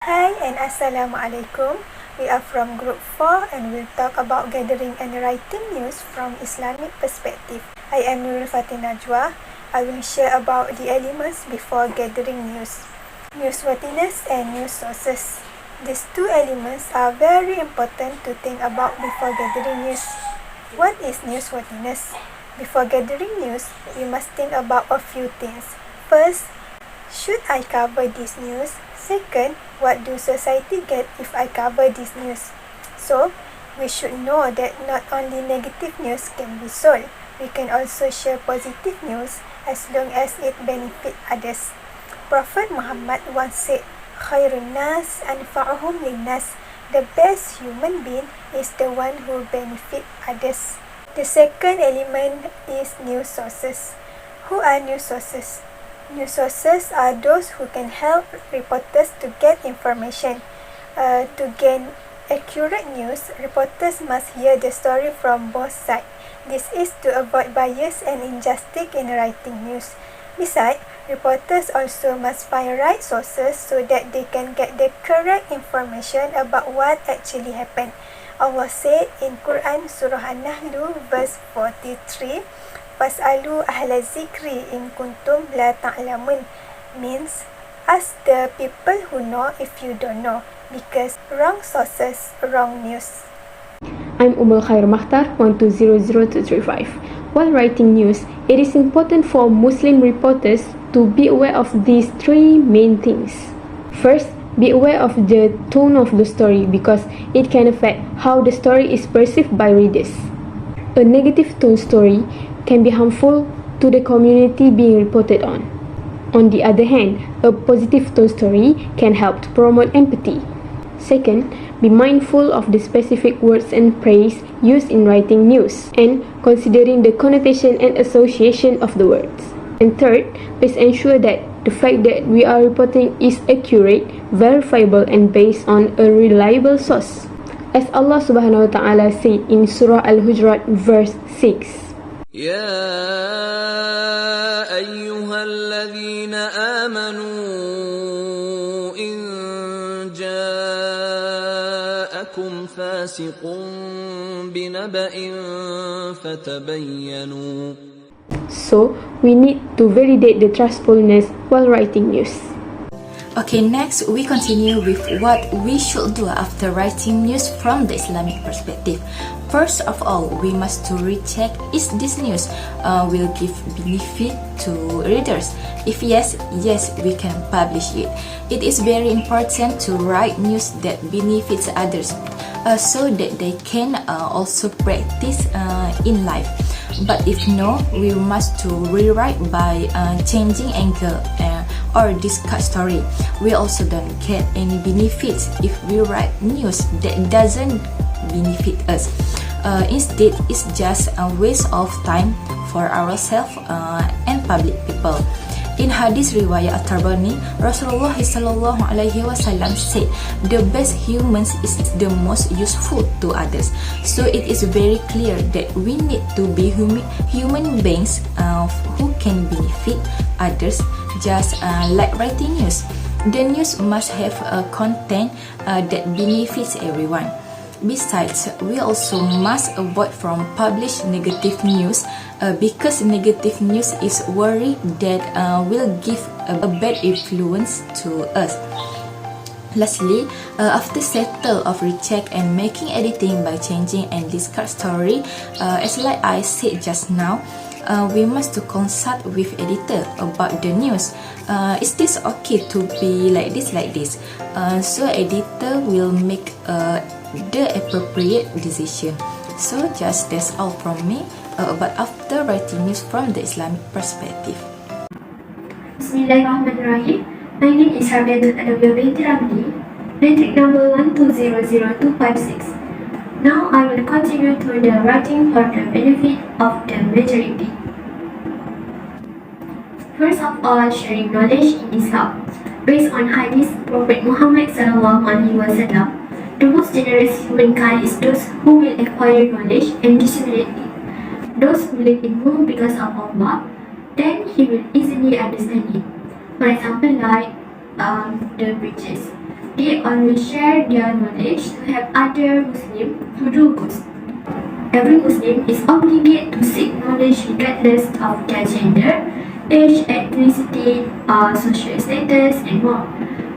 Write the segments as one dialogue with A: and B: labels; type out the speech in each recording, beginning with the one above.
A: Hi and Assalamualaikum. We are from Group 4 and we'll talk about gathering and writing news from Islamic perspective. I am Nurul Najwa. I will share about the elements before gathering news. Newsworthiness and news sources. These two elements are very important to think about before gathering news. What is newsworthiness? Before gathering news, we must think about a few things. First, should I cover this news? Second, what do society get if I cover this news? So, we should know that not only negative news can be sold, we can also share positive news as long as it benefits others. Prophet Muhammad once said, "Khairun nas anfa'uhum linnas." The best human being is the one who benefits others. The second element is news sources. Who are news sources? News sources are those who can help reporters to get information. To gain accurate news, reporters must hear the story from both sides. This is to avoid bias and injustice in writing news. Besides, reporters also must find right sources so that they can get the correct information about what actually happened. Allah said in Quran Surah An-Nahl verse 43, "Fas'alu ahla zikri in kuntum la ta'lamun," means ask the people who know if you don't know, because wrong sources, wrong news.
B: I'm MAKHTAR 1200235. While writing news, it is important for Muslim reporters to be aware of these three main things. First, be aware of the tone of the story because it can affect how the story is perceived by readers. A negative tone story can be harmful to the community being reported on. On the other hand, a positive tone story can help to promote empathy. Second, be mindful of the specific words and praise used in writing news and considering the connotation and association of the words. And third, please ensure that the fact that we are reporting is accurate, verifiable and based on a reliable source. As Allah subhanahu wa ta'ala said in Surah Al-Hujurat verse 6.
C: يا أيها الذين آمنوا إن جاءكم فاسق بنبأ فتبينوا.
B: So, we need to validate the trustfulness while writing news.
D: Okay, next we continue with what we should do after writing news from the Islamic perspective. First of all, we must to recheck is this news will give benefit to readers. If yes, we can publish it. It is very important to write news that benefits others so that they can also practice in life. But if no, we must to rewrite by changing angle or discuss story. We also don't get any benefits if we write news that doesn't benefit us. Instead, it's just a waste of time for ourselves and public people. In Hadis Riwayat At-Tabani, Rasulullah sallallahu alaihi wasallam said, "The best humans is the most useful to others." So it is very clear that we need to be human beings who can benefit others, just like writing news. The news must have a content that benefits everyone. Besides, we also must avoid from publish negative news because negative news is worry that will give a bad influence to us. Lastly, after settle of recheck and making editing by changing and discard story, as like I said just now, we must to consult with editor about the news. Is this okay to be like this? So editor will make the appropriate decision. So just that's all from me about after writing news from the Islamic perspective.
E: Bismillahirrahmanirrahim. My name is ADAWIAH binti RAMLEE, matric number 1200256. Now I will continue to the writing for the benefit of the majority. First of all, sharing knowledge in Islam. Based on Hadith Prophet Muhammad sallallahu alaihi wasallam, the most generous humankind is those who will acquire knowledge and disseminate it. Those who believe in more because of Allah, then he will easily understand it. For example, like the preachers. They always share their knowledge to help other Muslims to do good. Every Muslim is obligated to seek knowledge regardless of their gender, age, ethnicity, social status, and more.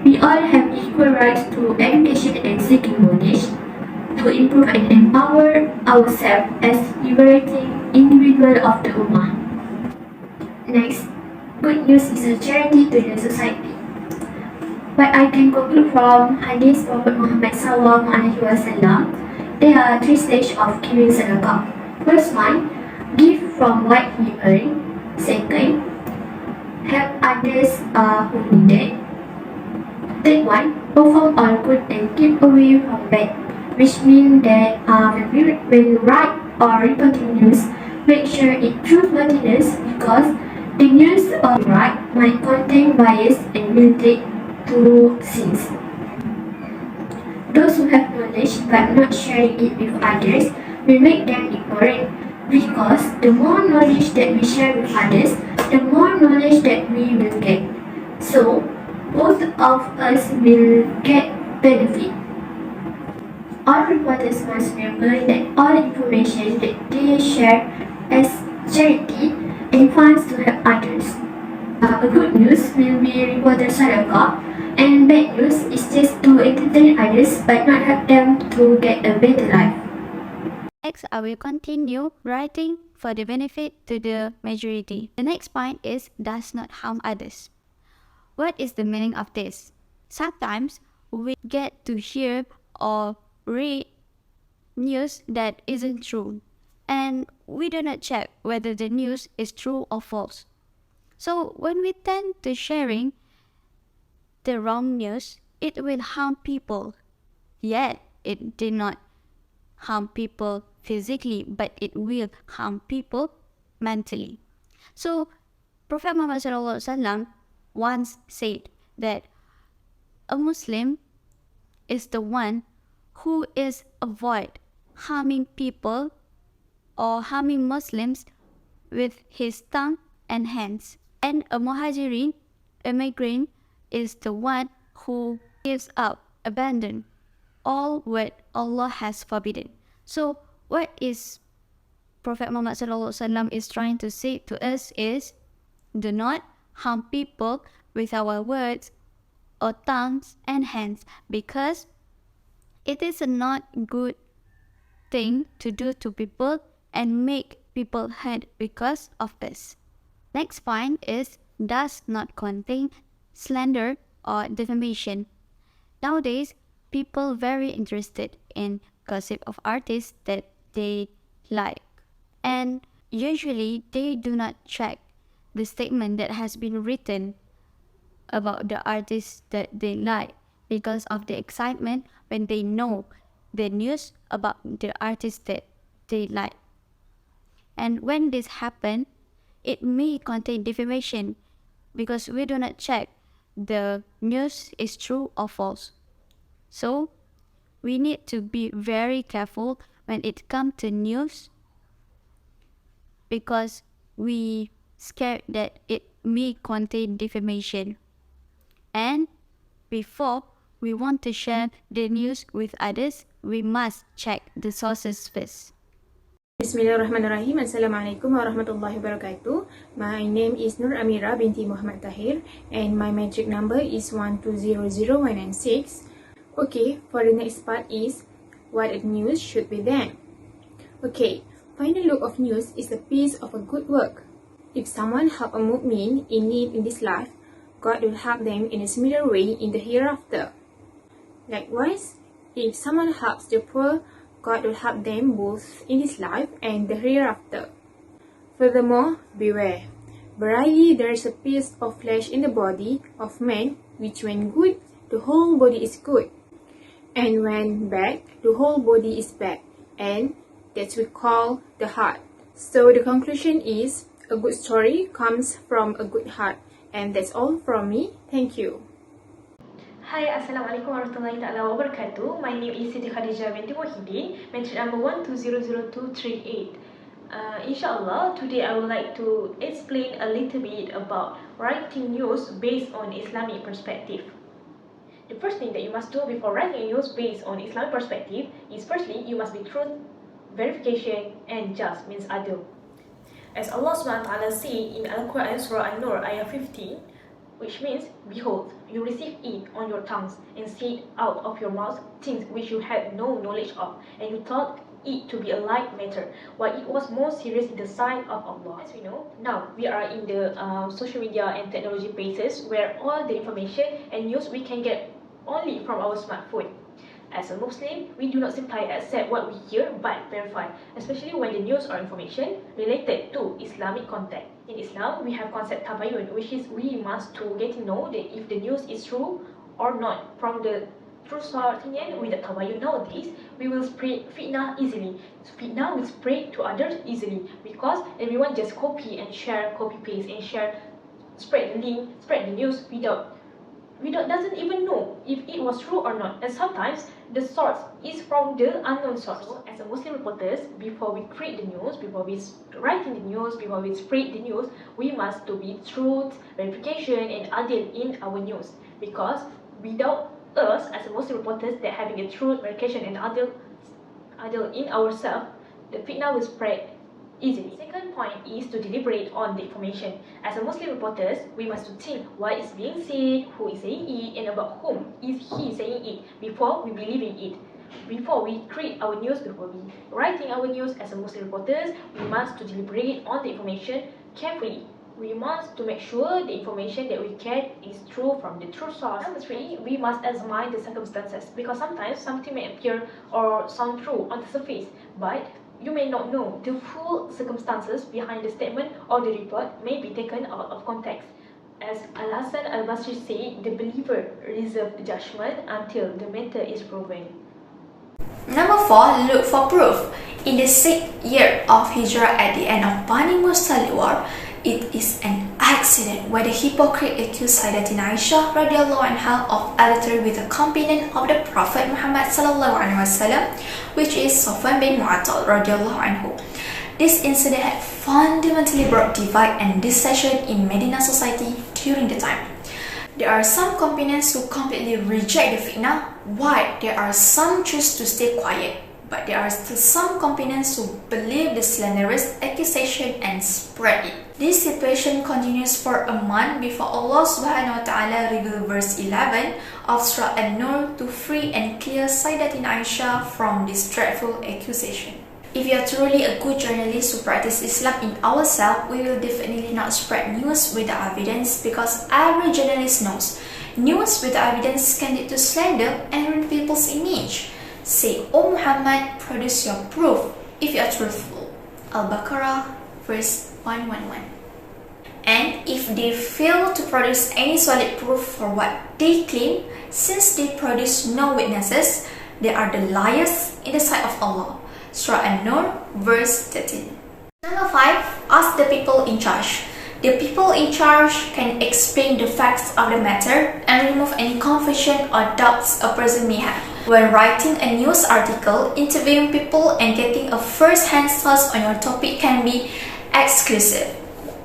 E: We all have equal rights to education and seeking knowledge to improve and empower ourselves as liberating individual of the Ummah. Next, good news is a charity to the society. What I can conclude from Hadith Prophet Muhammad SAW, there are 3 stages of giving sedekah. First one, give from what he earned. Second, help others who need it. Third one, perform all good and keep away from bad, which means that when you write or reporting news, make sure it truthworthiness because the news or write might contain bias and will take to sins. Those who have knowledge but not sharing it with others will make them ignorant because the more knowledge that we share with others, the more knowledge that we will get. So, both of us will get benefit. All reporters must remember that all information that they share as charity and funds to help others. A good news will be reported sadaqah, and bad news is just to entertain others but not help them to get a better life.
F: Next, I will continue writing for the benefit to the majority. The next point is does not harm others. What is the meaning of this? Sometimes we get to hear or read news that isn't true, and we do not check whether the news is true or false. So when we tend to sharing the wrong news, it will harm people. Yet it did not harm people physically, but it will harm people mentally. So Prophet Muhammad SAW once said that a Muslim is the one who is avoid harming people or harming Muslims with his tongue and hands. And a muhajirin, a migrant, is the one who gives up, abandon all what Allah has forbidden. So what is Prophet Muhammad SAW is trying to say to us is, do not harm people with our words or tongues and hands, because it is a not good thing to do to people and make people hurt because of this. Next point is does not contain slander or defamation. Nowadays, people very interested in gossip of artists that they like, and usually they do not check the statement that has been written about the artist that they like because of the excitement when they know the news about the artist that they like. And when this happens, it may contain defamation because we do not check the news is true or false. So we need to be very careful when it comes to news, because we scared that it may contain defamation. And before we want to share the news with others, we must check the sources first.
G: Bismillahirrahmanirrahim. Assalamualaikum warahmatullahi wabarakatuh. My name is AMIRA binti Muhammad TAHIR and my metric number is 1200196. Okay, for the next part is what news should be then. Okay, final look of news is a piece of a good work. If someone help a mu'min in need in this life, God will help them in a similar way in the hereafter. Likewise, if someone helps the poor, God will help them both in this life and the hereafter. Furthermore, beware. Verily, there is a piece of flesh in the body of man, which when good, the whole body is good, and when bad, the whole body is bad, and that we call the heart. So the conclusion is, a good story comes from a good heart. And that's all from me. Thank you.
H: Hi, Assalamualaikum warahmatullahi wabarakatuh. My name is Siti KHADIJAH binti MUHEDDIN, metric number 1200238. Inshallah, today I would like to explain a little bit about writing news based on Islamic perspective. The first thing that you must do before writing a news based on Islamic perspective is firstly, you must be truth, verification, and just means adil. As Allah SWT said in Al-Quran Surah An-Nur ayah 15, which means, behold, you receive it on your tongues and said out of your mouth things which you had no knowledge of, and you thought it to be a light matter, while it was more serious in the sight of Allah. As we know, now we are in the social media and technology places where all the information and news we can get only from our smartphone. As a Muslim, we do not simply accept what we hear but verify, especially when the news or information related to Islamic context. In Islam, we have concept tabayun, which is we must to get to know that if the news is true or not from the true source. With the tabayun nowadays, we will spread fitnah easily. Fitnah will spread to others easily because everyone just copy and share, copy paste and share, spread the link, spread the news without doesn't even know if it was true or not, and sometimes the source is from the unknown source. So, as a Muslim reporters, before we create the news, before we write in the news, before we spread the news, we must to be truth, verification, and adil in our news, because without us as a Muslim reporters that having a truth, verification, and adil in ourselves, the fitna will spread easily. Second point is to deliberate on the information. As a Muslim reporters, we must to think what is being said, who is saying it, and about whom is he saying it before we believe in it. Before we create our news, before we writing our news as a Muslim reporters, we must to deliberate on the information carefully. We must to make sure the information that we get is true from the true source. Number 3, we must examine the circumstances, because sometimes something may appear or sound true on the surface, but you may not know the full circumstances behind the statement, or the report may be taken out of context. As Al-Hasan al-Basri said, the believer reserves judgment until the matter is proven.
D: Number 4, look for proof. In the 6th year of Hijrah, at the end of Bani Mursalid war, it is an accident where the hypocrite accused Sayyidatina Aisha radiallahu anha of adultery with a companion of the Prophet Muhammad sallallahu alaihi wasallam, which is Safwan bin Mu'attal radiallahu anhu. This incident had fundamentally brought divide and dissension in Medina society during the time. There are some companions who completely reject the fitnah, while there are some choose to stay quiet. But there are still some companions who believe the slanderous accusation and spread it. This situation continues for a month before Allah Subhanahu wa Ta'ala revealed verse 11 of Surah An-Nur to free and clear Sayyidatina Aisha from this dreadful accusation. If you are truly a good journalist who practice Islam in ourselves, we will definitely not spread news without evidence, because every journalist knows news without evidence can lead to slander and ruin people's image. Say, O Muhammad, produce your proof if you are truthful. Al-Baqarah, verse 111. And if they fail to produce any solid proof for what they claim, since they produce no witnesses, they are the liars in the sight of Allah. Surah An-Nur, verse 13. Number 5, ask the people in charge. The people in charge can explain the facts of the matter and remove any confusion or doubts a person may have. When writing a news article, interviewing people and getting a first-hand source on your topic can be exclusive.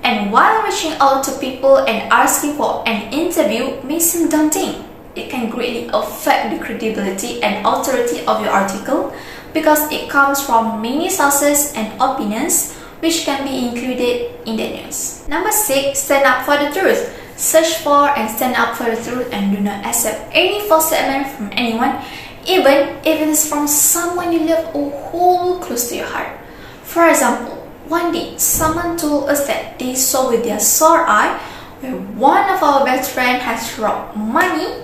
D: And while reaching out to people and asking for an interview may seem daunting, it can greatly affect the credibility and authority of your article, because it comes from many sources and opinions which can be included in the news. Number 6, stand up for the truth. Search for and stand up for the truth, and do not accept any false statement from anyone, even if it is from someone you love or hold close to your heart. For example, one day someone told us that they saw with their sore eye where one of our best friends has robbed money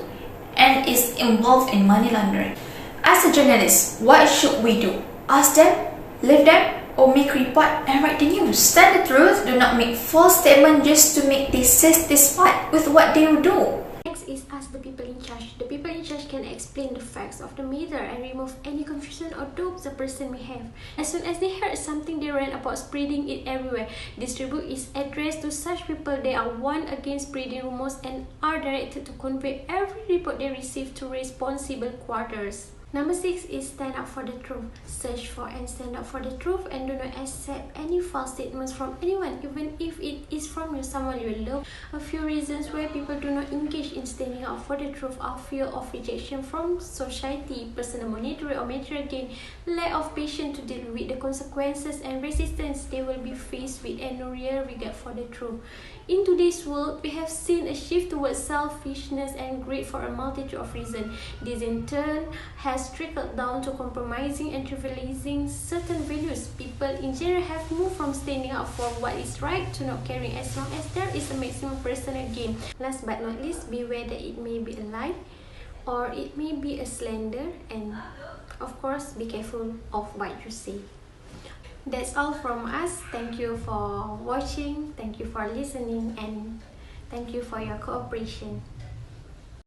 D: and is involved in money laundering. As a journalist, what should we do? Ask them, leave them, or make report and write the news? Stand the truth, do not make false statements just to make they satisfied with what they will do.
E: Next is ask the people in charge. The people in charge can explain the facts of the matter and remove any confusion or doubts a person may have. As soon as they heard something, they ran about spreading it everywhere. This tribute is addressed to such people. They are warned against spreading rumors and are directed to convey every report they receive to responsible quarters.
I: Number 6 is stand up for the truth. Search for and stand up for the truth, and do not accept any false statements from anyone, even if it is from someone you love. A few reasons why people do not engage in standing up for the truth are fear of rejection from society, personal monetary or material gain, lack of patience to deal with the consequences, and resistance they will be faced with, and no real regard for the truth. In today's world, we have seen a shift towards selfishness and greed for a multitude of reasons. This in turn has trickled down to compromising and trivializing certain values. People in general have moved from standing up for what is right to not caring as long as there is a maximum personal gain. Last but not least, beware that it may be a lie or it may be a slander, and of course, be careful of what you say. That's all from us. Thank you for watching, thank you for listening, and thank you for your cooperation.